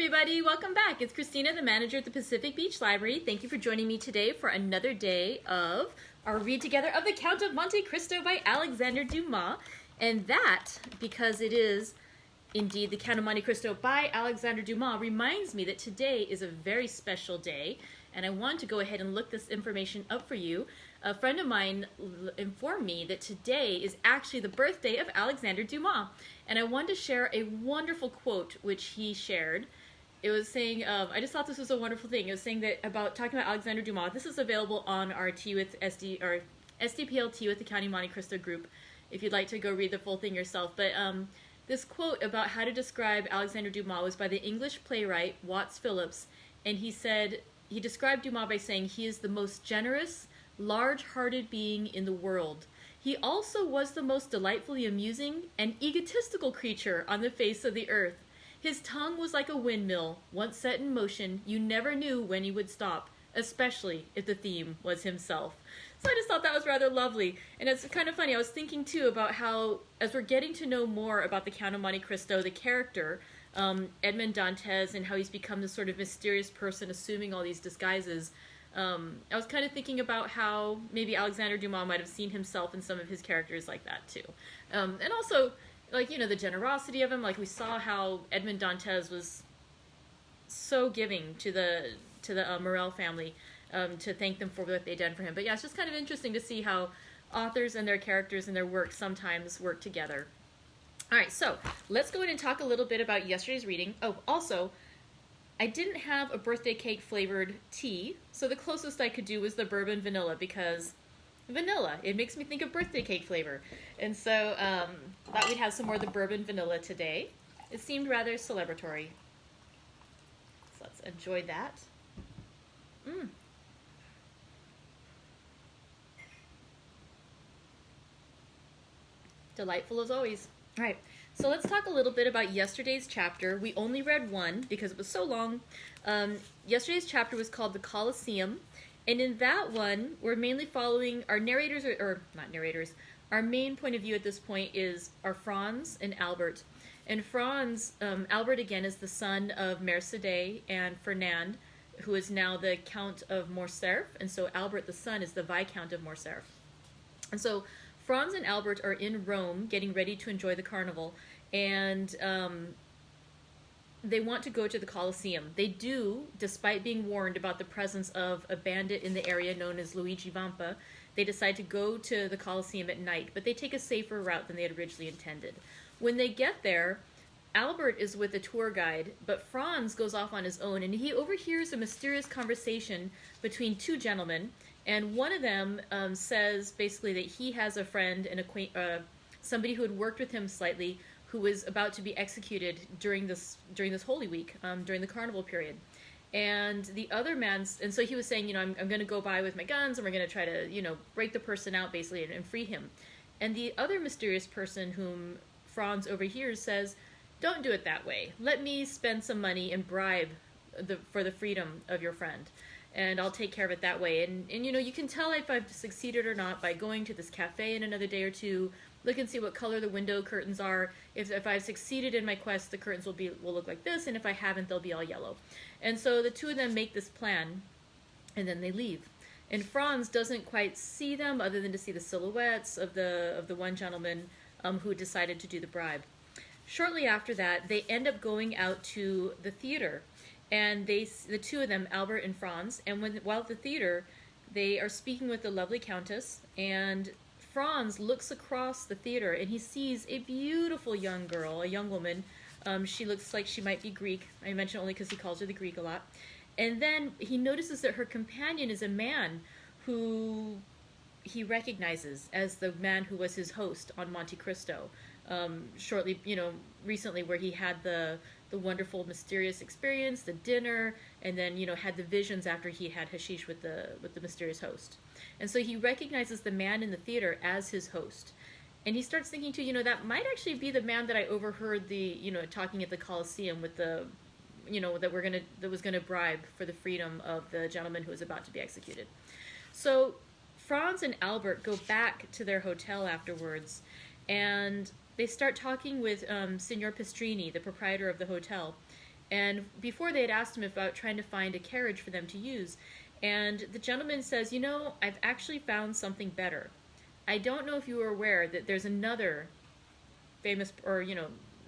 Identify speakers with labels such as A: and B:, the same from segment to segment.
A: everybody, welcome back. It's Christina, the manager at the Pacific Beach Library. Thank you for joining me today for another day of our read together of the Count of Monte Cristo by Alexandre Dumas. And that, because it is indeed the Count of Monte Cristo by Alexandre Dumas, reminds me that today is a very special day. And I want to go ahead and look this information up for you. A friend of mine informed me that today is actually the birthday of Alexandre Dumas. And I wanted to share a wonderful quote which he shared. It was saying, I just thought this was a wonderful thing. It was saying that talking about Alexandre Dumas. This is available on our Tea with SD, or SDPL Tea with the Count of Monte Cristo group, if you'd like to go read the full thing yourself. But this quote about how to describe Alexandre Dumas was by the English playwright Watts Phillips. And he said, he described Dumas by saying, he is the most generous, large-hearted being in the world. He also was the most delightfully amusing and egotistical creature on the face of the earth. His tongue was like a windmill. Once set in motion, you never knew when he would stop, especially if the theme was himself. So I just thought that was rather lovely. And it's kind of funny, I was thinking too about how, as we're getting to know more about the Count of Monte Cristo, the character, Edmond Dantes, and how he's become this sort of mysterious person assuming all these disguises, I was kind of thinking about how maybe Alexandre Dumas might have seen himself in some of his characters like that too. And also, like, you know, the generosity of him, like we saw how Edmond Dantes was so giving to the Morel family to thank them for what they done for him. But yeah, it's just kind of interesting to see how authors and their characters and their work sometimes work together. All right, so let's go in and talk a little bit about yesterday's reading. Oh, also, I didn't have a birthday cake flavored tea, so the closest I could do was the bourbon vanilla, because vanilla, it makes me think of birthday cake flavor. And so thought we'd have some more of the bourbon vanilla today. It seemed rather celebratory. So let's enjoy that. Delightful as always. All right. So let's talk a little bit about yesterday's chapter. We only read one because it was so long. Yesterday's chapter was called The Colosseum. And in that one, we're mainly following our narrators, or not narrators, our main point of view at this point is our Franz and Albert. And Franz, Albert again, is the son of Mercedes and Fernand, who is now the Count of Morcerf. And so Albert, the son, is the Viscount of Morcerf. And so Franz and Albert are in Rome getting ready to enjoy the carnival, and they want to go to the Colosseum. They do, despite being warned about the presence of a bandit in the area known as Luigi Vampa. They decide to go to the Colosseum at night, but they take a safer route than they had originally intended. When they get there, Albert is with a tour guide, but Franz goes off on his own, and he overhears a mysterious conversation between two gentlemen. And one of them says basically that he has a friend and somebody who had worked with him slightly, who was about to be executed during this Holy Week, during the carnival period. And the other and so he was saying, you know, I'm going to go by with my guns, and we're going to try to, you know, break the person out basically and free him. And the other mysterious person whom Franz overhears says, "Don't do it that way. Let me spend some money and bribe for the freedom of your friend, and I'll take care of it that way." And you know, you can tell if I've succeeded or not by going to this cafe in another day or two, look and see what color the window curtains are. If I've succeeded in my quest, the curtains will look like this, and if I haven't, they'll be all yellow. And so the two of them make this plan, and then they leave. And Franz doesn't quite see them, other than to see the silhouettes of the one gentleman who decided to do the bribe. Shortly after that, they end up going out to the theater. And the two of them, Albert and Franz, and while at the theater, they are speaking with the lovely countess, and Franz looks across the theater and he sees a beautiful young girl, a young woman. She looks like she might be Greek. I mention only because he calls her the Greek a lot. And then he notices that her companion is a man who he recognizes as the man who was his host on Monte Cristo. Shortly, you know, recently, where he had the wonderful, mysterious experience, the dinner, and then, you know, had the visions after he had hashish with the mysterious host. And so he recognizes the man in the theater as his host. And he starts thinking too, you know, that might actually be the man that I overheard talking at the Colosseum with the, you know, that was gonna bribe for the freedom of the gentleman who was about to be executed. So Franz and Albert go back to their hotel afterwards, and they start talking with Signor Pestrini, the proprietor of the hotel. And before they had asked him about trying to find a carriage for them to use. And the gentleman says, I've actually found something better. I don't know if you are aware that there's another famous or,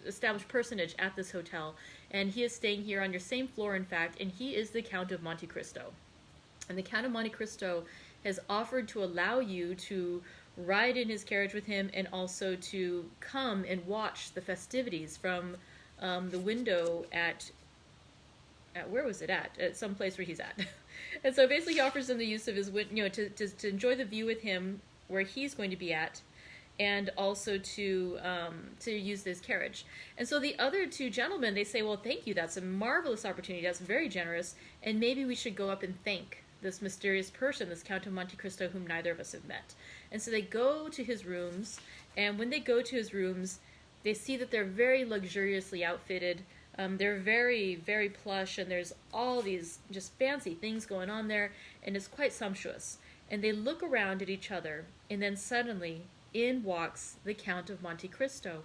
A: established personage at this hotel, and he is staying here on your same floor, in fact, and he is the Count of Monte Cristo. And the Count of Monte Cristo has offered to allow you to ride in his carriage with him and also to come and watch the festivities from the window at where was it at some place where he's at. And so basically he offers them the use of his to enjoy the view with him where he's going to be at, and also to use this carriage. And so the other two gentlemen, they say, well, thank you, that's a marvelous opportunity, that's very generous, and maybe we should go up and thank this mysterious person, this Count of Monte Cristo, whom neither of us have met. And so they go to his rooms, and when they go to his rooms, they see that they're very luxuriously outfitted. They're very, very plush, and there's all these just fancy things going on there, and it's quite sumptuous. And they look around at each other, and then suddenly in walks the Count of Monte Cristo.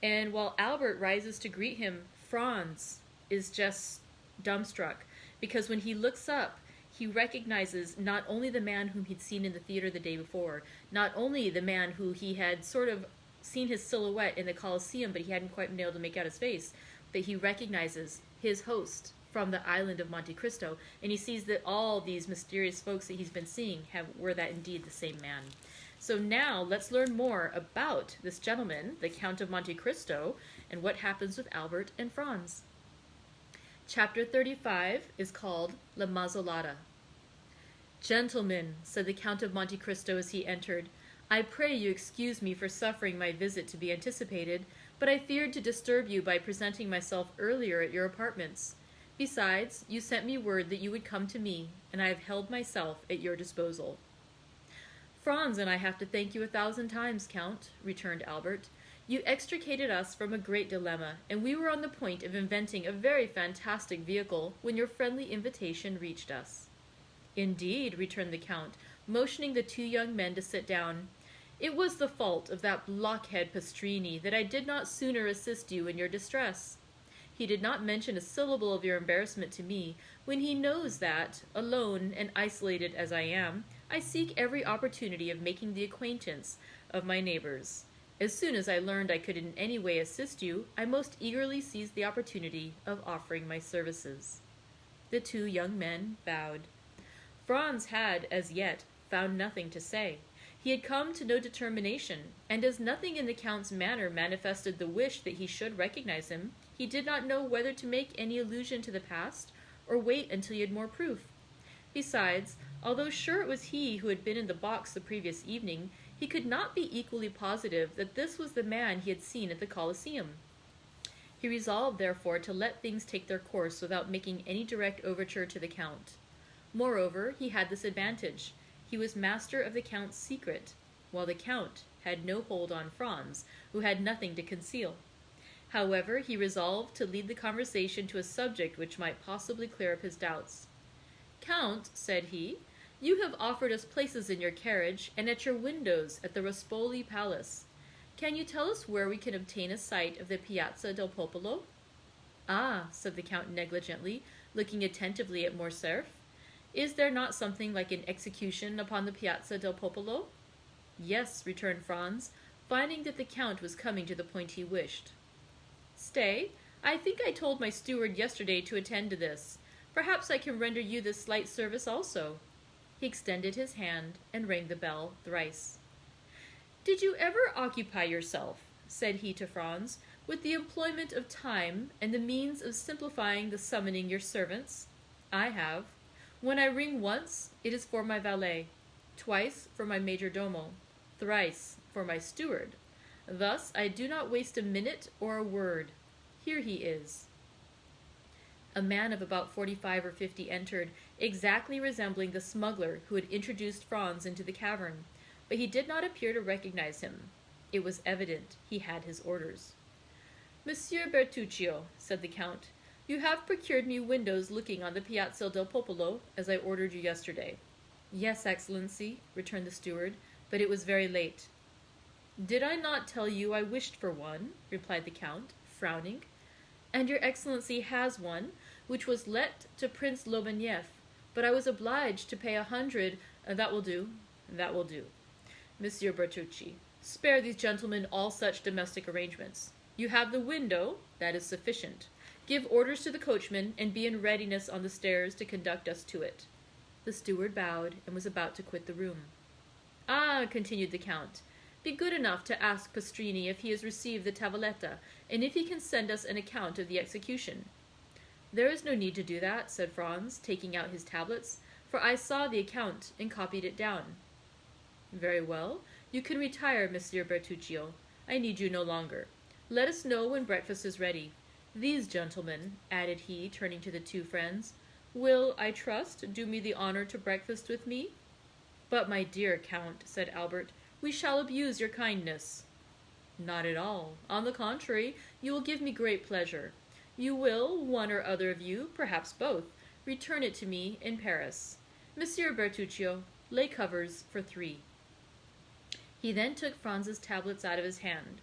A: And while Albert rises to greet him, Franz is just dumbstruck, because when he looks up, he recognizes not only the man whom he'd seen in the theater the day before, not only the man who he had sort of seen his silhouette in the Colosseum, but he hadn't quite been able to make out his face, but he recognizes his host from the island of Monte Cristo, and he sees that all these mysterious folks that he's been seeing were that indeed the same man. So now let's learn more about this gentleman, the Count of Monte Cristo, and what happens with Albert and Franz. Chapter 35 is called La Mazzolata. "Gentlemen," said the Count of Monte Cristo as he entered, "I pray you excuse me for suffering my visit to be anticipated, but I feared to disturb you by presenting myself earlier at your apartments. Besides, you sent me word that you would come to me, and I have held myself at your disposal." "Franz and I have to thank you 1,000 times, Count," returned Albert. "You extricated us from a great dilemma, and we were on the point of inventing a very fantastic vehicle when your friendly invitation reached us." "Indeed," returned the Count, motioning the two young men to sit down. "It was the fault of that blockhead Pastrini that I did not sooner assist you in your distress. He did not mention a syllable of your embarrassment to me, when he knows that, alone and isolated as I am, I seek every opportunity of making the acquaintance of my neighbors. As soon as I learned I could in any way assist you, I most eagerly seized the opportunity of offering my services." The two young men bowed. Franz had, as yet, found nothing to say. He had come to no determination, and as nothing in the Count's manner manifested the wish that he should recognize him, he did not know whether to make any allusion to the past, or wait until he had more proof. Besides, although sure it was he who had been in the box the previous evening, he could not be equally positive that this was the man he had seen at the Colosseum. He resolved, therefore, to let things take their course without making any direct overture to the Count. Moreover, he had this advantage. He was master of the Count's secret, while the Count had no hold on Franz, who had nothing to conceal. However, he resolved to lead the conversation to a subject which might possibly clear up his doubts. "Count," said he, "you have offered us places in your carriage and at your windows at the Rospoli Palace. Can you tell us where we can obtain a sight of the Piazza del Popolo?" "Ah," said the Count negligently, looking attentively at Morcerf. "Is there not something like an execution upon the Piazza del Popolo?" "Yes," returned Franz, finding that the Count was coming to the point he wished. "Stay, I think I told my steward yesterday to attend to this. Perhaps I can render you this slight service also." He extended his hand and rang the bell thrice. "Did you ever occupy yourself," said he to Franz, "with the employment of time and the means of simplifying the summoning your servants?" "I have. When I ring once, it is for my valet, twice for my major domo, thrice for my steward. Thus I do not waste a minute or a word. Here he is." A man of about 45 or 50 entered, exactly resembling the smuggler who had introduced Franz into the cavern, but he did not appear to recognize him. It was evident he had his orders. "Monsieur Bertuccio," said the Count, "you have procured me windows looking on the Piazza del Popolo, as I ordered you yesterday." "Yes, Excellency," returned the steward, "but it was very late." "Did I not tell you I wished for one?" replied the Count, frowning. And your excellency has one, which was let to Prince Lobaniev, but I was obliged to pay 100. That will do. That will do. Monsieur Bertucci, spare these gentlemen all such domestic arrangements. You have the window, that is sufficient. Give orders to the coachman, and be in readiness on the stairs to conduct us to it. The steward bowed, and was about to quit the room. Ah, continued the Count, be good enough to ask Pastrini if he has received the tavoletta, and if he can send us an account of the execution. There is no need to do that, said Franz, taking out his tablets, for I saw the account and copied it down. Very well. You can retire, Monsieur Bertuccio. I need you no longer. Let us know when breakfast is ready. These gentlemen, added he, turning to the two friends, will, I trust, do me the honor to breakfast with me? But, my dear Count, said Albert, we shall abuse your kindness. Not at all. On the contrary, you will give me great pleasure. You will, one or other of you, perhaps both, return it to me in Paris. Monsieur Bertuccio, lay covers for 3. He then took Franz's tablets out of his hand.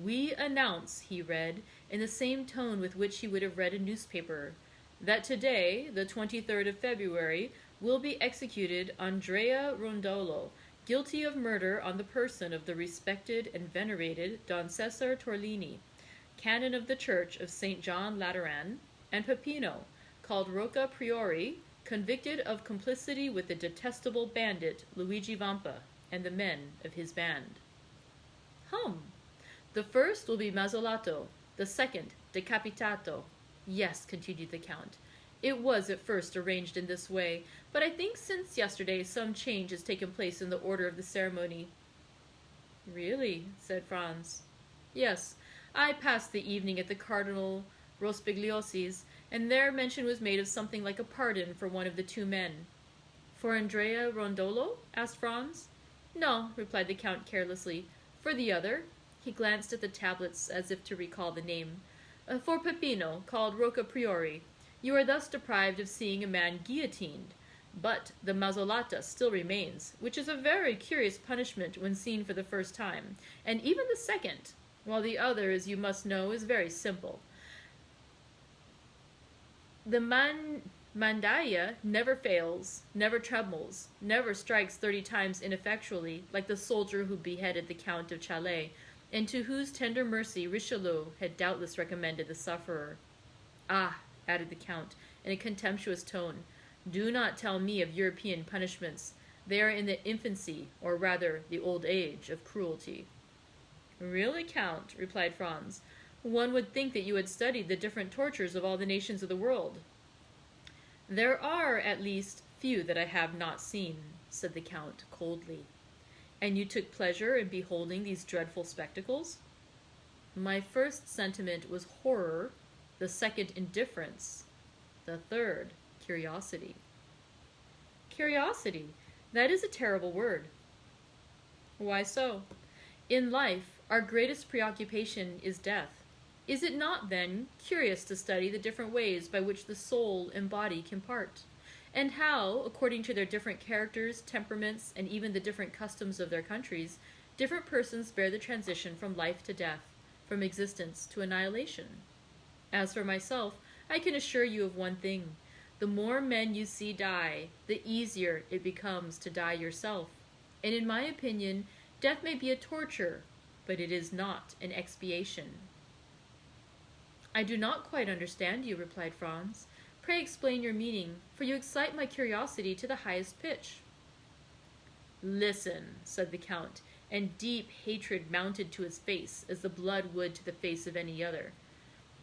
A: We announce, he read, in the same tone with which he would have read a newspaper, that today, the 23rd of February, will be executed Andrea Rondolo, guilty of murder on the person of the respected and venerated Don Cesar Torlini, canon of the Church of St. John Lateran, and Peppino, called Rocca Priori, convicted of complicity with the detestable bandit Luigi Vampa and the men of his band. Hum! The first will be Mazzolato, the second Decapitato. Yes, continued the Count, it was at first arranged in this way, but I think since yesterday some change has taken place in the order of the ceremony. Really? Said Franz. Yes, I passed the evening at the Cardinal Rospigliosi's, and there mention was made of something like a pardon for one of the 2 men. For Andrea Rondolo? Asked Franz. No, replied the Count carelessly. For the other. He glanced at the tablets as if to recall the name. For Peppino, called Rocca Priori. You are thus deprived of seeing a man guillotined. But the mazzolata still remains, which is a very curious punishment when seen for the first time, and even the second, while the other, as you must know, is very simple. The mandaia never fails, never trembles, never strikes 30 times ineffectually, like the soldier who beheaded the Count of Chalais, and to whose tender mercy Richelieu had doubtless recommended the sufferer. Ah, added the Count, in a contemptuous tone, do not tell me of European punishments. They are in the infancy, or rather the old age, of cruelty. Really, Count, replied Franz, one would think that you had studied the different tortures of all the nations of the world. There are, at least, few that I have not seen, said the Count coldly. And you took pleasure in beholding these dreadful spectacles? My first sentiment was horror, the second indifference, the third curiosity. Curiosity, that is a terrible word. Why so? In life, our greatest preoccupation is death. Is it not, then, curious to study the different ways by which the soul and body can part, and how, according to their different characters, temperaments, and even the different customs of their countries, different persons bear the transition from life to death, from existence to annihilation? As for myself, I can assure you of one thing. The more men you see die, the easier it becomes to die yourself. And in my opinion, death may be a torture, but it is not an expiation. I do not quite understand you, replied Franz. Pray explain your meaning, for you excite my curiosity to the highest pitch. Listen, said the Count, and deep hatred mounted to his face, as the blood would to the face of any other.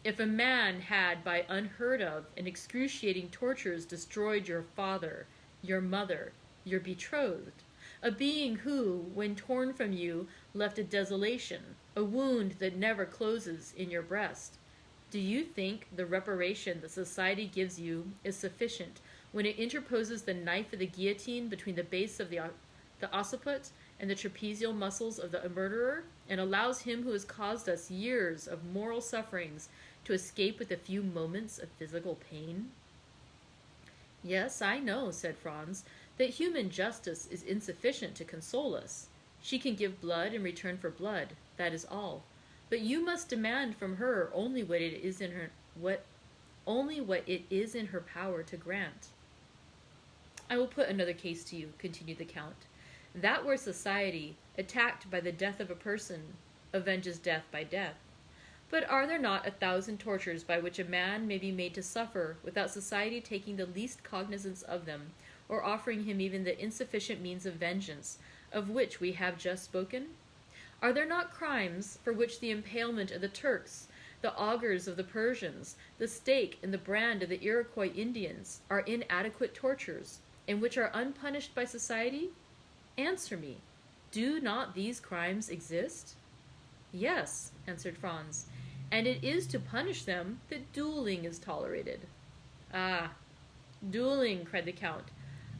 A: If a man had, by unheard of and excruciating tortures, destroyed your father, your mother, your betrothed, a being who, when torn from you, left a desolation, a wound that never closes in your breast, do you think the reparation that society gives you is sufficient when it interposes the knife of the guillotine between the base of the occiput and the trapezial muscles of the murderer, and allows him who has caused us years of moral sufferings to escape with a few moments of physical pain? Yes, I know, said Franz, that human justice is insufficient to console us. She can give blood in return for blood, that is all. But you must demand from her only what it is in her power to grant. I will put another case to you, continued the Count. That where society, attacked by the death of a person, avenges death by death. But are there not 1,000 tortures by which a man may be made to suffer without society taking the least cognizance of them, or offering him even the insufficient means of vengeance, of which we have just spoken? Are there not crimes for which the impalement of the Turks, the augurs of the Persians, the stake and the brand of the Iroquois Indians are inadequate tortures, and which are unpunished by society? Answer me, do not these crimes exist? Yes, answered Franz, and it is to punish them that dueling is tolerated. Ah, dueling, cried the Count,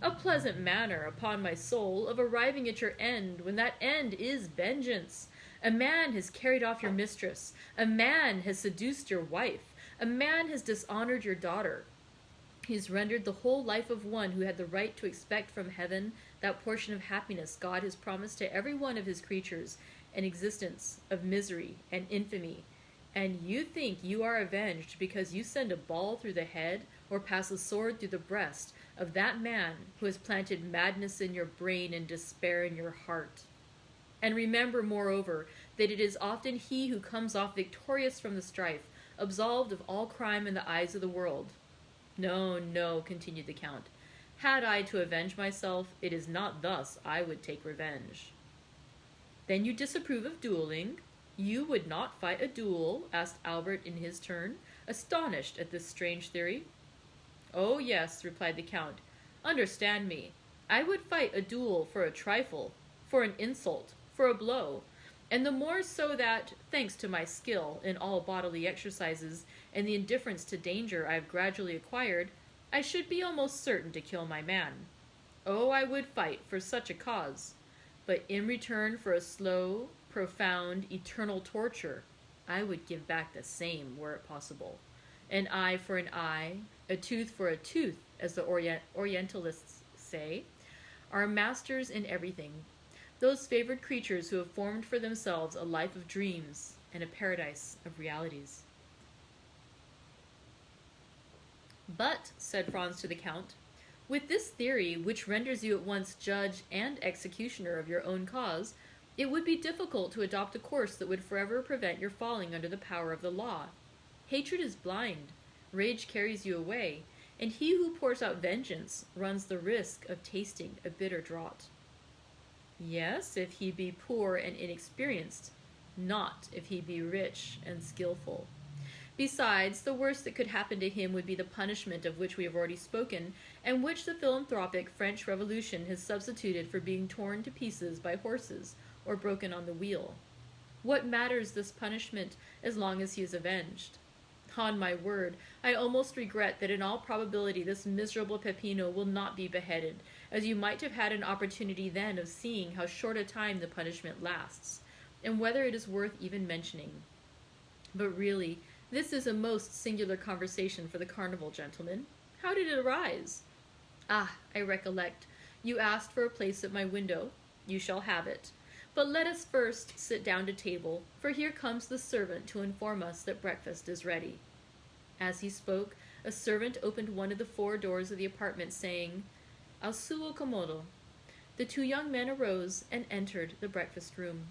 A: a pleasant manner, upon my soul, of arriving at your end, when that end is vengeance. A man has carried off your mistress. A man has seduced your wife. A man has dishonored your daughter. He has rendered the whole life of one who had the right to expect from heaven that portion of happiness God has promised to every one of his creatures, an existence of misery and infamy. And you think you are avenged because you send a ball through the head or pass a sword through the breast of that man who has planted madness in your brain and despair in your heart. And remember, moreover, that it is often he who comes off victorious from the strife, absolved of all crime in the eyes of the world. No, no, continued the Count. Had I to avenge myself, it is not thus I would take revenge. Then you disapprove of dueling? You would not fight a duel? Asked Albert in his turn, astonished at this strange theory. Oh, yes, replied the Count. Understand me. I would fight a duel for a trifle, for an insult, for a blow, and the more so that, thanks to my skill in all bodily exercises and the indifference to danger I have gradually acquired, I should be almost certain to kill my man. Oh, I would fight for such a cause, but in return for a slow, profound, eternal torture, I would give back the same, were it possible. An eye for an eye, a tooth for a tooth, as the Orientalists say, are masters in everything. Those favored creatures who have formed for themselves a life of dreams and a paradise of realities. But, said Franz to the Count, with this theory, which renders you at once judge and executioner of your own cause, it would be difficult to adopt a course that would forever prevent your falling under the power of the law. Hatred is blind, rage carries you away, and he who pours out vengeance runs the risk of tasting a bitter draught. Yes, if he be poor and inexperienced, not if he be rich and skillful. Besides, the worst that could happen to him would be the punishment of which we have already spoken, and which the philanthropic French Revolution has substituted for being torn to pieces by horses or broken on the wheel. What matters this punishment as long as he is avenged? On my word, I almost regret that in all probability this miserable Peppino will not be beheaded, as you might have had an opportunity then of seeing how short a time the punishment lasts, and whether it is worth even mentioning. But really, this is a most singular conversation for the carnival, gentlemen. How did it arise? Ah, I recollect. You asked for a place at my window. You shall have it. But let us first sit down to table, for here comes the servant to inform us that breakfast is ready. As he spoke, a servant opened one of the 4 doors of the apartment, saying, Al suo commodo. The 2 young men arose and entered the breakfast room.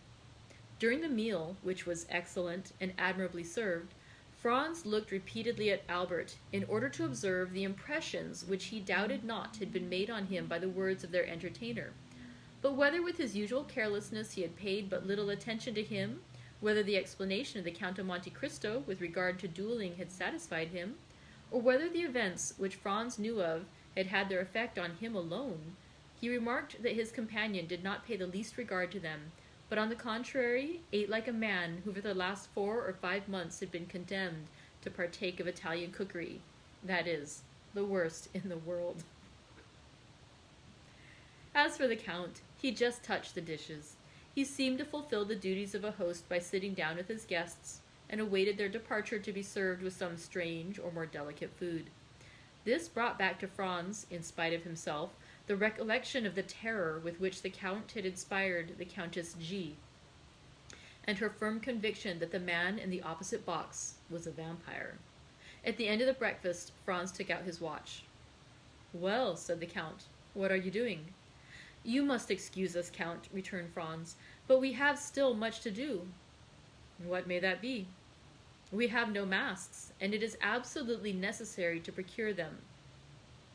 A: During the meal, which was excellent and admirably served, Franz looked repeatedly at Albert in order to observe the impressions which he doubted not had been made on him by the words of their entertainer. But whether with his usual carelessness he had paid but little attention to him, whether the explanation of the Count of Monte Cristo with regard to dueling had satisfied him, or whether the events which Franz knew of had had their effect on him alone, he remarked that his companion did not pay the least regard to them, but on the contrary ate like a man who for the last 4 or 5 months had been condemned to partake of Italian cookery, that is, the worst in the world. As for the Count, he just touched the dishes. He seemed to fulfill the duties of a host by sitting down with his guests, and awaited their departure to be served with some strange or more delicate food. This brought back to Franz, in spite of himself, the recollection of the terror with which the Count had inspired the Countess G. and her firm conviction that the man in the opposite box was a vampire. At the end of the breakfast, Franz took out his watch. "Well," said the Count, "what are you doing?" "You must excuse us, Count," returned Franz, "but we have still much to do." "What may that be?" "We have no masks, and it is absolutely necessary to procure them."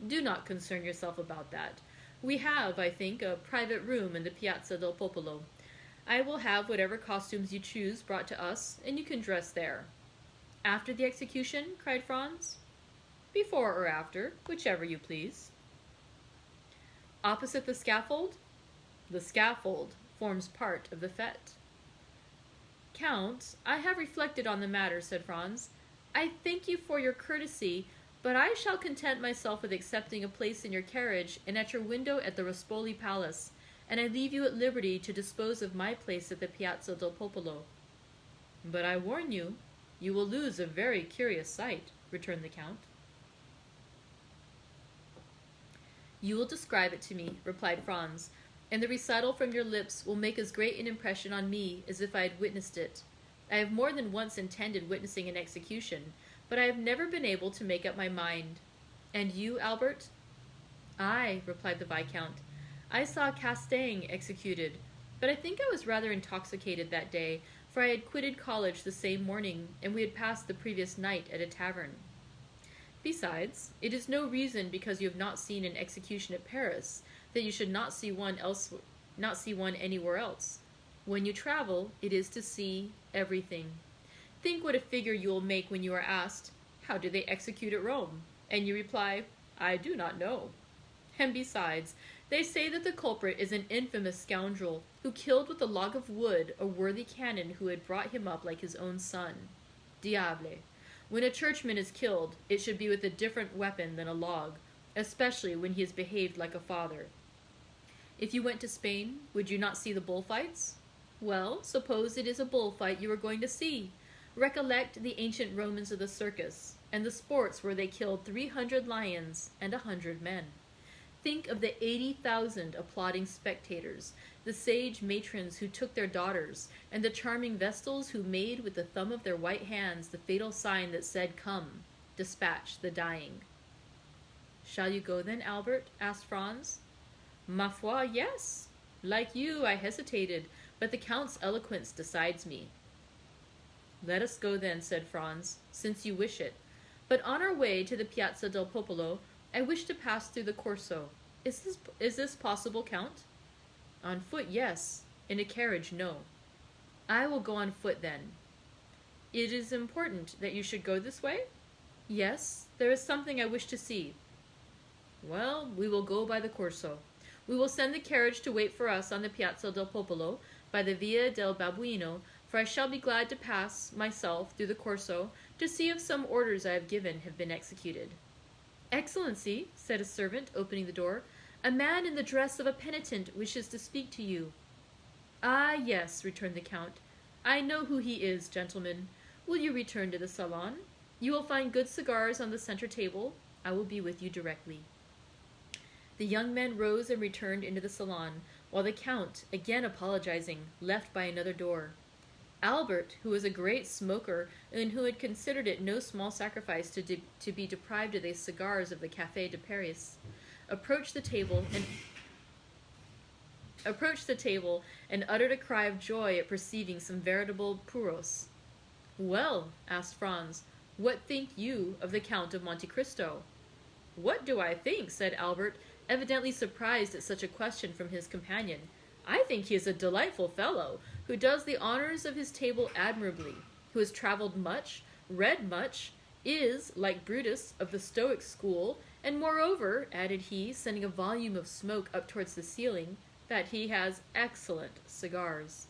A: "Do not concern yourself about that. We have, I think, a private room in the Piazza del Popolo. I will have whatever costumes you choose brought to us, and you can dress there." "After the execution?" cried Franz. "Before or after, whichever you please." "Opposite the scaffold?" "The scaffold forms part of the fete." "Count, I have reflected on the matter," said Franz. "I thank you for your courtesy, but I shall content myself with accepting a place in your carriage and at your window at the Rospoli Palace, and I leave you at liberty to dispose of my place at the Piazza del Popolo." "But I warn you, you will lose a very curious sight," returned the Count. "You will describe it to me," replied Franz, "and the recital from your lips will make as great an impression on me as if I had witnessed it. I have more than once intended witnessing an execution, but I have never been able to make up my mind. And you, Albert?" "I," replied the Viscount. "I saw Castaing executed, but I think I was rather intoxicated that day, for I had quitted college the same morning, and we had passed the previous night at a tavern. Besides, it is no reason because you have not seen an execution at Paris that you should not see one anywhere else. When you travel, it is to see everything. Think what a figure you will make when you are asked, 'How did they execute at Rome?' and you reply, 'I do not know.' And besides, they say that the culprit is an infamous scoundrel who killed with a log of wood a worthy canon who had brought him up like his own son. Diable! When a churchman is killed, it should be with a different weapon than a log, especially when he has behaved like a father. If you went to Spain, would you not see the bullfights? Well, suppose it is a bullfight you are going to see. Recollect the ancient Romans of the circus, and the sports where they killed 300 lions and 100 men. Think of the 80,000 applauding spectators, the sage matrons who took their daughters, and the charming vestals who made with the thumb of their white hands the fatal sign that said, 'Come, dispatch the dying.'" "Shall you go then, Albert?" asked Franz. "Ma foi, yes. Like you, I hesitated, but the Count's eloquence decides me." "Let us go then," said Franz, "since you wish it. But on our way to the Piazza del Popolo, I wish to pass through the Corso. Is this possible, Count?" "On foot, yes. In a carriage, no." "I will go on foot, then." "It is important that you should go this way?" "Yes, there is something I wish to see." "Well, we will go by the Corso. We will send the carriage to wait for us on the Piazza del Popolo by the Via del Babuino, for I shall be glad to pass, myself, through the Corso to see if some orders I have given have been executed." "Excellency," said a servant, opening the door, "a man in the dress of a penitent wishes to speak to you." "Ah, yes," returned the Count. "I know who he is, gentlemen. Will you return to the salon? You will find good cigars on the center table. I will be with you directly." The young men rose and returned into the salon, while the Count, again apologizing, left by another door. Albert, who was a great smoker and who had considered it no small sacrifice to be deprived of the cigars of the Café de Paris, approached the table and uttered a cry of joy at perceiving some veritable puros. "Well," asked Franz, "what think you of the Count of Monte Cristo?" "What do I think?" said Albert, evidently surprised at such a question from his companion. "I think he is a delightful fellow, who does the honors of his table admirably, who has traveled much, read much, is, like Brutus, of the Stoic school, and moreover," added he, sending a volume of smoke up towards the ceiling, "that he has excellent cigars."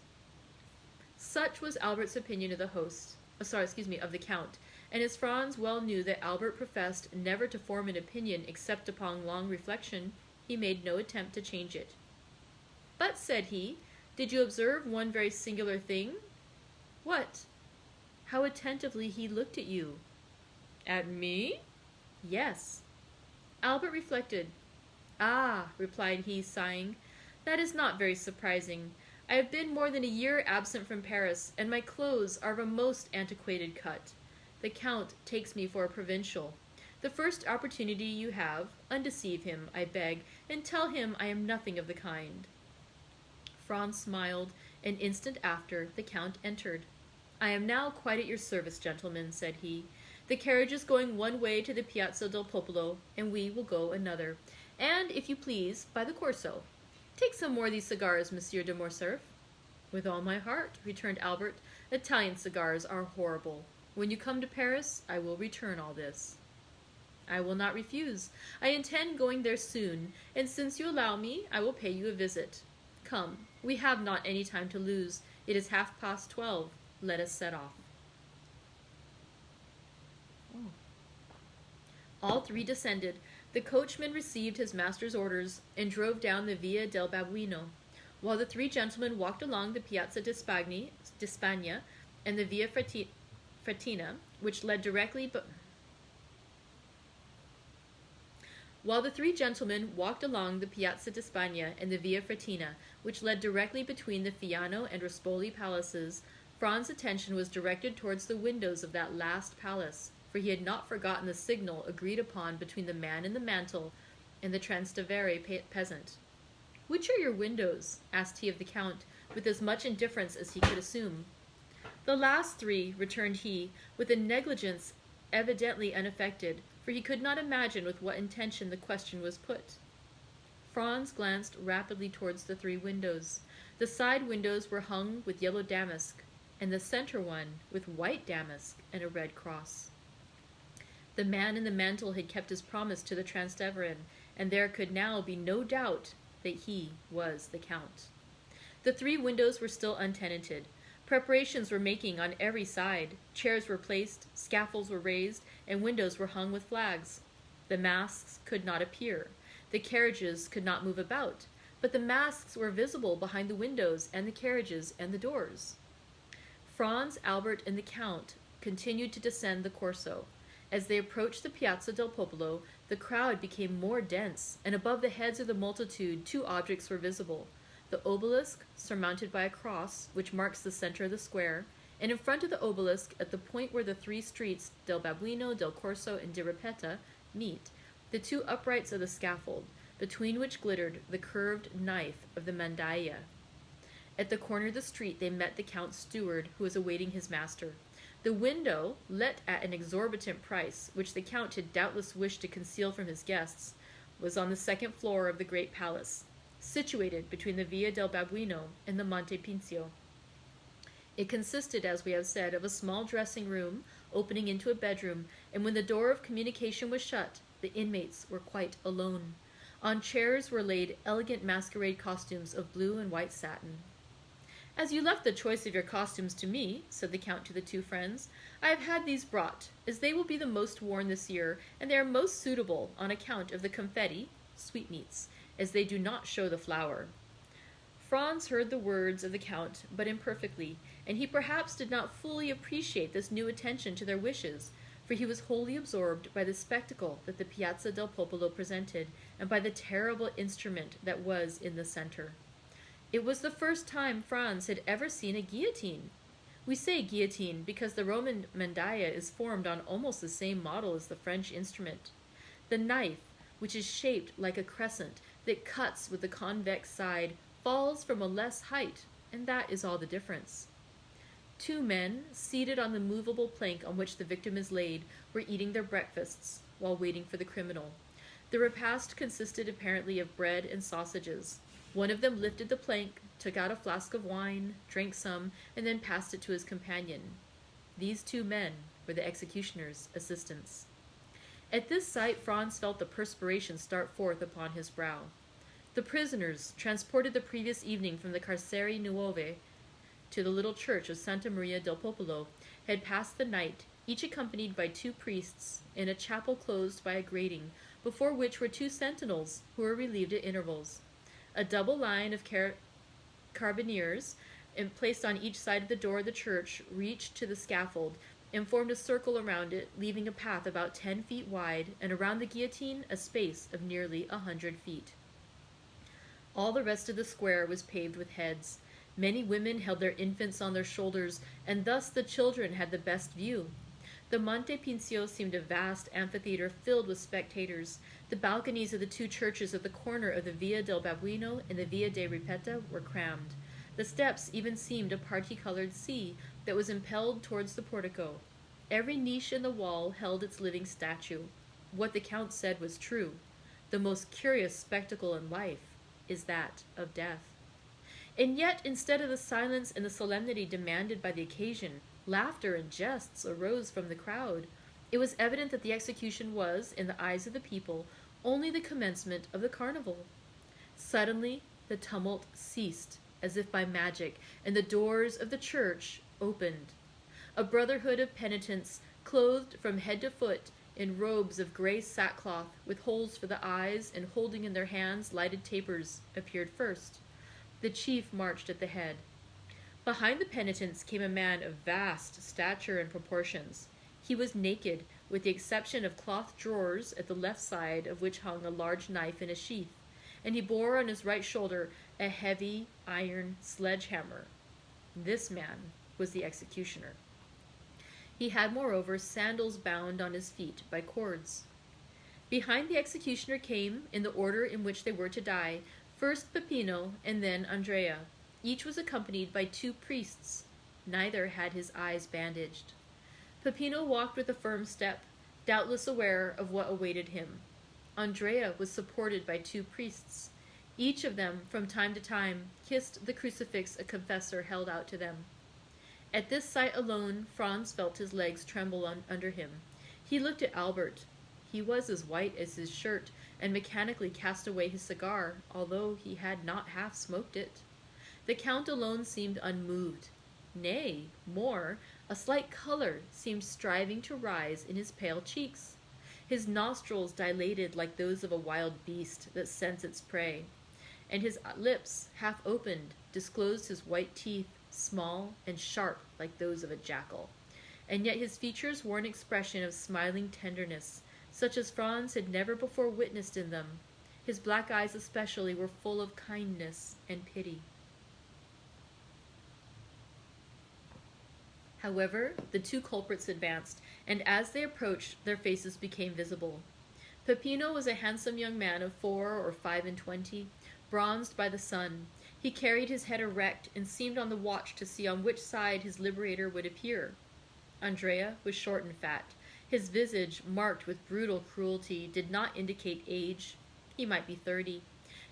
A: Such was Albert's opinion of the Count, and as Franz well knew that Albert professed never to form an opinion except upon long reflection, he made no attempt to change it. "But," said he, "did you observe one very singular thing?" "What?" "How attentively he looked at you." "At me?" "Yes." Albert reflected. "Ah," replied he, sighing, "that is not very surprising. I have been more than a year absent from Paris, and my clothes are of a most antiquated cut. The Count takes me for a provincial. The first opportunity you have, undeceive him, I beg, and tell him I am nothing of the kind." Franz smiled. An instant after, the Count entered. "I am now quite at your service, gentlemen," said he. "The carriage is going one way to the Piazza del Popolo, and we will go another, and, if you please, by the Corso. Take some more of these cigars, Monsieur de Morcerf." "With all my heart," returned Albert. "Italian cigars are horrible. When you come to Paris, I will return all this." "I will not refuse. I intend going there soon, and since you allow me, I will pay you a visit. Come, we have not any time to lose. It is 12:30. Let us set off." All three descended. The coachman received his master's orders and drove down the Via del Babuino, while the three gentlemen walked along the Piazza di Spagna and the Via Fratina, which led directly While the three gentlemen walked along the Piazza di Spagna and the Via Fratina, which led directly between the Fiano and Rospoli palaces, Franz's attention was directed towards the windows of that last palace, for he had not forgotten the signal agreed upon between the man in the mantle and the Trastevere peasant. "Which are your windows?" asked he of the Count, with as much indifference as he could assume. "The last three," returned he, with a negligence evidently unaffected, for he could not imagine with what intention the question was put. Franz glanced rapidly towards the three windows. The side windows were hung with yellow damask, and the center one with white damask and a red cross. The man in the mantle had kept his promise to the Transteverin, and there could now be no doubt that he was the Count. The three windows were still untenanted. Preparations were making on every side. Chairs were placed, scaffolds were raised, and windows were hung with flags. The masks could not appear. The carriages could not move about, but the masks were visible behind the windows and the carriages and the doors. Franz, Albert, and the Count continued to descend the Corso. As they approached the Piazza del Popolo, the crowd became more dense, and above the heads of the multitude 2 objects were visible: the obelisk, surmounted by a cross, which marks the center of the square, and in front of the obelisk, at the point where the 3 streets, del Babuino, del Corso, and di Ripetta, meet, the 2 uprights of the scaffold, between which glittered the curved knife of the mandaia. At the corner of the street they met the Count's steward, who was awaiting his master. The window, let at an exorbitant price, which the Count had doubtless wished to conceal from his guests, was on the 2nd floor of the great palace, situated between the Via del Babuino and the Monte Pincio. It consisted, as we have said, of a small dressing room opening into a bedroom, and when the door of communication was shut, the inmates were quite alone. On chairs were laid elegant masquerade costumes of blue and white satin. "As you left the choice of your costumes to me," said the Count to the 2 friends, "I have had these brought, as they will be the most worn this year, and they are most suitable on account of the confetti (sweetmeats), as they do not show the flour." Franz heard the words of the Count, but imperfectly, and he perhaps did not fully appreciate this new attention to their wishes, for he was wholly absorbed by the spectacle that the Piazza del Popolo presented, and by the terrible instrument that was in the center. It was the first time Franz had ever seen a guillotine. We say guillotine because the Roman mandaia is formed on almost the same model as the French instrument. The knife, which is shaped like a crescent that cuts with the convex side, falls from a less height, and that is all the difference. 2 men, seated on the movable plank on which the victim is laid, were eating their breakfasts while waiting for the criminal. The repast consisted apparently of bread and sausages. One of them lifted the plank, took out a flask of wine, drank some, and then passed it to his companion. These 2 men were the executioner's assistants. At this sight Franz felt the perspiration start forth upon his brow. The prisoners, transported the previous evening from the Carceri Nuove to the little church of Santa Maria del Popolo, had passed the night, each accompanied by 2 priests, in a chapel closed by a grating, before which were 2 sentinels, who were relieved at intervals. A double line of carbineers, placed on each side of the door of the church, reached to the scaffold, and formed a circle around it, leaving a path about 10 feet wide, and around the guillotine a space of nearly 100 feet. All the rest of the square was paved with heads. Many women held their infants on their shoulders, and thus the children had the best view. The Monte Pincio seemed a vast amphitheater filled with spectators. The balconies of the two churches at the corner of the Via del Babuino and the Via de Ripetta were crammed. The steps even seemed a parti-colored sea that was impelled towards the portico. Every niche in the wall held its living statue. What the Count said was true. The most curious spectacle in life is that of death. And yet, instead of the silence and the solemnity demanded by the occasion, laughter and jests arose from the crowd. It was evident that the execution was, in the eyes of the people, only the commencement of the carnival. Suddenly, the tumult ceased, as if by magic, and the doors of the church opened. A brotherhood of penitents, clothed from head to foot in robes of gray sackcloth, with holes for the eyes and holding in their hands lighted tapers, appeared first. The chief marched at the head. Behind the penitents came a man of vast stature and proportions. He was naked, with the exception of cloth drawers at the left side of which hung a large knife in a sheath, and he bore on his right shoulder a heavy iron sledgehammer. This man was the executioner. He had, moreover, sandals bound on his feet by cords. Behind the executioner came, in the order in which they were to die, first Peppino and then Andrea. Each was accompanied by 2 priests. Neither had his eyes bandaged. Peppino walked with a firm step, doubtless aware of what awaited him. Andrea was supported by 2 priests. Each of them, from time to time, kissed the crucifix a confessor held out to them. At this sight alone, Franz felt his legs tremble under him. He looked at Albert. He was as white as his shirt, and mechanically cast away his cigar, although he had not half smoked it. The Count alone seemed unmoved. Nay, more, a slight color seemed striving to rise in his pale cheeks. His nostrils dilated like those of a wild beast that scents its prey, and his lips, half opened, disclosed his white teeth, small and sharp like those of a jackal. And yet his features wore an expression of smiling tenderness, such as Franz had never before witnessed in them. His black eyes especially were full of kindness and pity. However, the 2 culprits advanced, and as they approached, their faces became visible. Peppino was a handsome young man of 4 or 25, bronzed by the sun. He carried his head erect and seemed on the watch to see on which side his liberator would appear. Andrea was short and fat. His visage, marked with brutal cruelty, did not indicate age. He might be 30.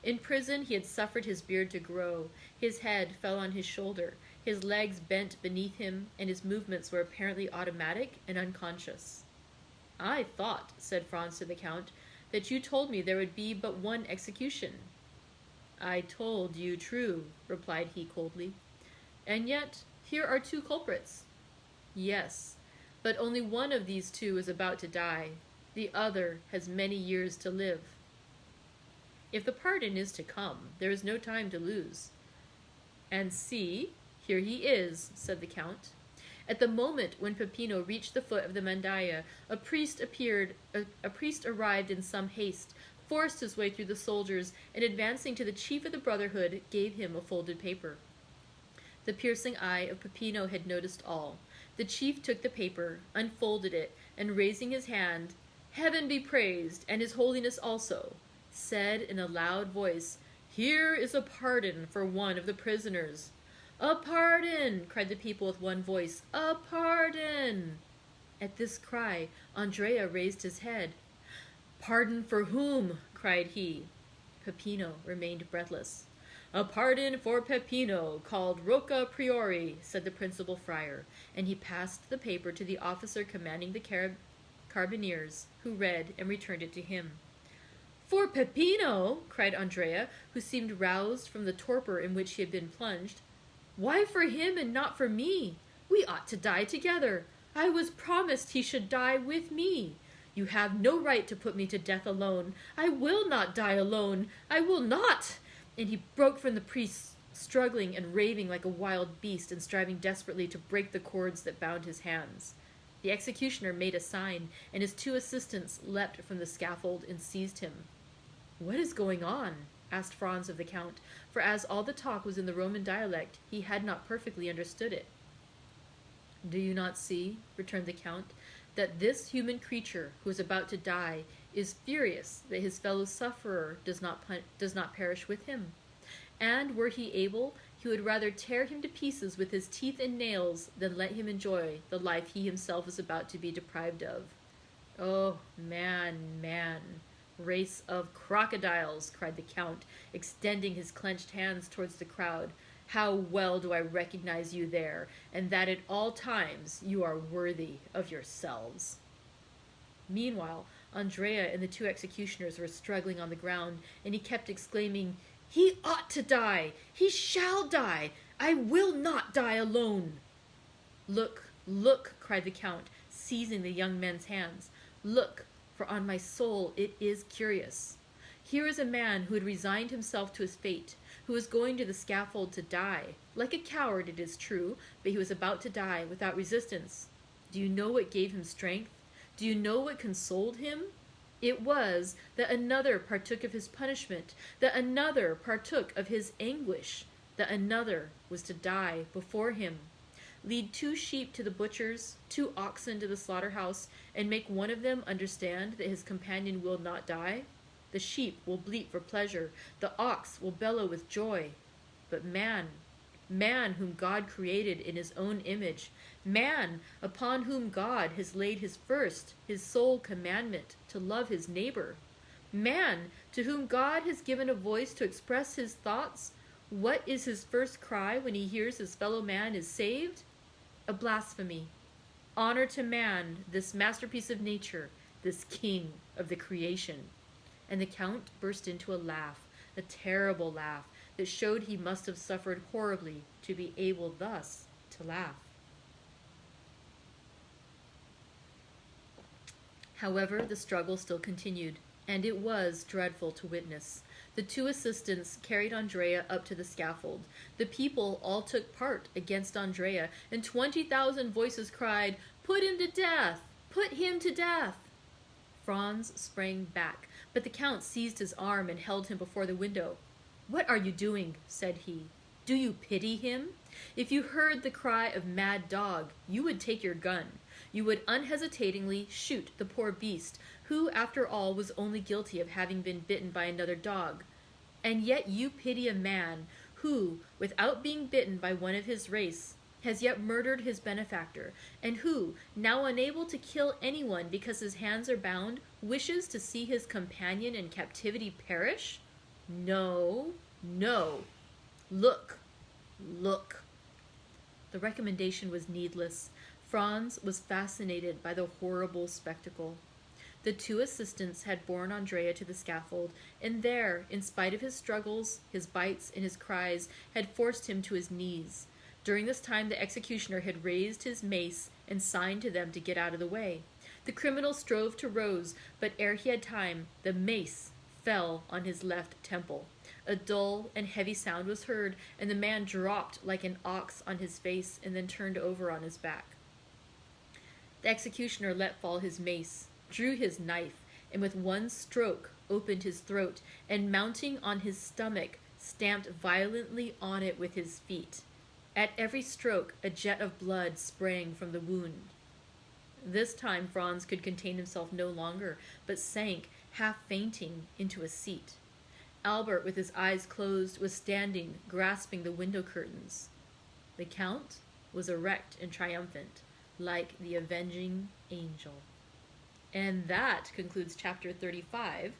A: In prison he had suffered his beard to grow. His head fell on his shoulder. His legs bent beneath him, and his movements were apparently automatic and unconscious. "I thought," said Franz to the Count, "that you told me there would be but 1 execution." "I told you true," replied he coldly. "And yet, here are 2 culprits." "Yes, but only one of these 2 is about to die. The other has many years to live." "If the pardon is to come, there is no time to lose." "And see, here he is," said the Count. At the moment when Peppino reached the foot of the mandaia, a priest arrived in some haste, forced his way through the soldiers, and advancing to the chief of the brotherhood, gave him a folded paper. The piercing eye of Peppino had noticed all. The chief took the paper, unfolded it, and raising his hand, "Heaven be praised, and his holiness also," said in a loud voice, "Here is a pardon for one of the prisoners." "A pardon!" cried the people with one voice. "A pardon!" At this cry, Andrea raised his head. "Pardon for whom?" cried he. Peppino remained breathless. "A pardon for Peppino, called Rocca Priori," said the principal friar, and he passed the paper to the officer commanding the carbineers, who read and returned it to him. "For Peppino!" cried Andrea, who seemed roused from the torpor in which he had been plunged. "Why for him and not for me? We ought to die together. I was promised he should die with me. You have no right to put me to death alone. I will not die alone. I will not!" And he broke from the priest, struggling and raving like a wild beast and striving desperately to break the cords that bound his hands. The executioner made a sign, and his 2 assistants leapt from the scaffold and seized him. "What is going on?" asked Franz of the Count, for as all the talk was in the Roman dialect, he had not perfectly understood it. "Do you not see," returned the Count, "that this human creature who is about to die is furious that his fellow sufferer does not perish with him? And were he able, he would rather tear him to pieces with his teeth and nails than let him enjoy the life he himself is about to be deprived of." "Oh, man, man, race of crocodiles," cried the Count, extending his clenched hands towards the crowd. "How well do I recognize you there, and that at all times you are worthy of yourselves." Meanwhile, Andrea and the two executioners were struggling on the ground, and he kept exclaiming, "He ought to die! He shall die! I will not die alone!" "Look, look," cried the Count, seizing the young men's hands. "Look, for on my soul it is curious. Here is a man who had resigned himself to his fate, who was going to the scaffold to die. Like a coward, it is true, but he was about to die without resistance. Do you know what gave him strength? Do you know what consoled him? It was that another partook of his punishment, that another partook of his anguish, that another was to die before him. Lead 2 sheep to the butcher's, 2 oxen to the slaughterhouse, and make one of them understand that his companion will not die. The sheep will bleat for pleasure, the ox will bellow with joy. But man whom God created in his own image, man upon whom God has laid his sole commandment to love his neighbor, man to whom God has given a voice to express his thoughts, what is his first cry when he hears his fellow man is saved? A blasphemy. Honor to man, this masterpiece of nature, this king of the creation." And the Count burst into a laugh, a terrible laugh, that showed he must have suffered horribly to be able thus to laugh. However, the struggle still continued, and it was dreadful to witness. The 2 assistants carried Andrea up to the scaffold. The people all took part against Andrea, and 20,000 voices cried, "Put him to death! Put him to death!" Franz sprang back, but the Count seized his arm and held him before the window. "What are you doing?" said he. "Do you pity him? If you heard the cry of mad dog, you would take your gun. You would unhesitatingly shoot the poor beast, who, after all, was only guilty of having been bitten by another dog. And yet you pity a man who, without being bitten by one of his race, has yet murdered his benefactor, and who, now unable to kill anyone because his hands are bound, wishes to see his companion in captivity perish? No, no. Look, look." The recommendation was needless. Franz was fascinated by the horrible spectacle. The 2 assistants had borne Andrea to the scaffold, and there, in spite of his struggles, his bites, and his cries, had forced him to his knees. During this time the executioner had raised his mace and signed to them to get out of the way. The criminal strove to rise, but ere he had time, the mace fell on his left temple. A dull and heavy sound was heard, and the man dropped like an ox on his face and then turned over on his back. The executioner let fall his mace, drew his knife, and with one stroke opened his throat, and mounting on his stomach, stamped violently on it with his feet. At every stroke, a jet of blood sprang from the wound. This time Franz could contain himself no longer, but sank, half fainting, into a seat. Albert, with his eyes closed, was standing, grasping the window curtains. The Count was erect and triumphant, like the avenging angel. And that concludes chapter 35,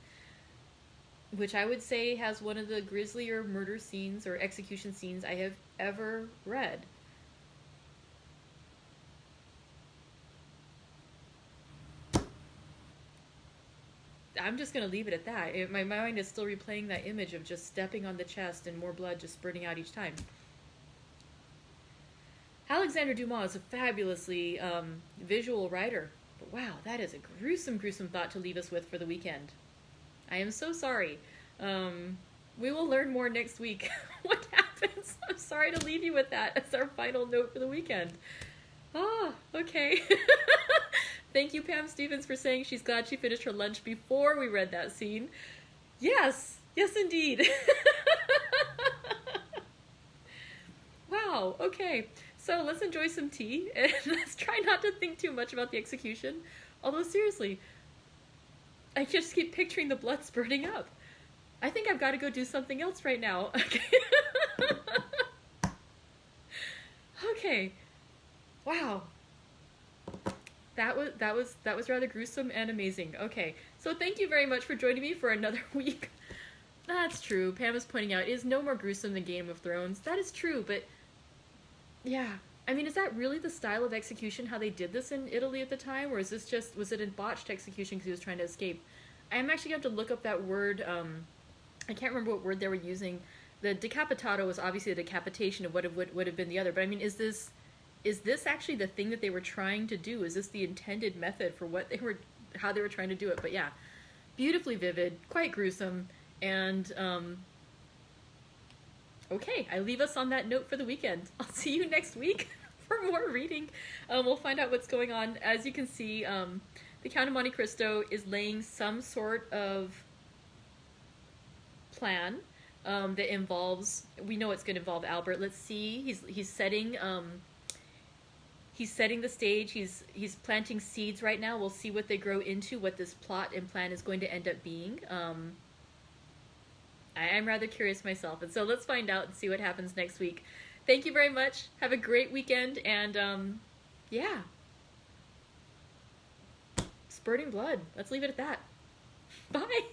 A: which I would say has one of the grislier murder scenes or execution scenes I have ever read. I'm just going to leave it at that. My mind is still replaying that image of just stepping on the chest and more blood just spurting out each time. Alexandre Dumas is a fabulously visual writer. But wow, that is a gruesome, gruesome thought to leave us with for the weekend. I am so sorry. We will learn more next week what happens. I'm sorry to leave you with that as our final note for the weekend. Okay. Thank you, Pam Stevens, for saying she's glad she finished her lunch before we read that scene. Yes, Yes, indeed. Wow, okay. So let's enjoy some tea and let's try not to think too much about the execution. Although, seriously, I just keep picturing the blood spurting up. I think I've got to go do something else right now. Okay. Okay. Wow. That was rather gruesome and amazing. Okay. So thank you very much for joining me for another week. That's true. Pam is pointing out it is no more gruesome than Game of Thrones. That is true, but yeah. I mean, is that really the style of execution, how they did this in Italy at the time? Or is this just, was it a botched execution because he was trying to escape? I'm actually going to have to look up that word. I can't remember what word they were using. The decapitato was obviously a decapitation of what would have been the other. But I mean, is this actually the thing that they were trying to do? Is this the intended method for what they were, how they were trying to do it? But yeah, beautifully vivid, quite gruesome, and okay, I leave us on that note for the weekend. I'll see you next week for more reading. We'll find out what's going on. As you can see, the Count of Monte Cristo is laying some sort of plan that involves, we know it's going to involve Albert. Let's see, he's setting the stage. He's planting seeds right now. We'll see what they grow into, what this plot and plan is going to end up being. I'm rather curious myself, and so let's find out and see what happens next week. Thank you very much. Have a great weekend, and yeah. Spurting blood. Let's leave it at that. Bye!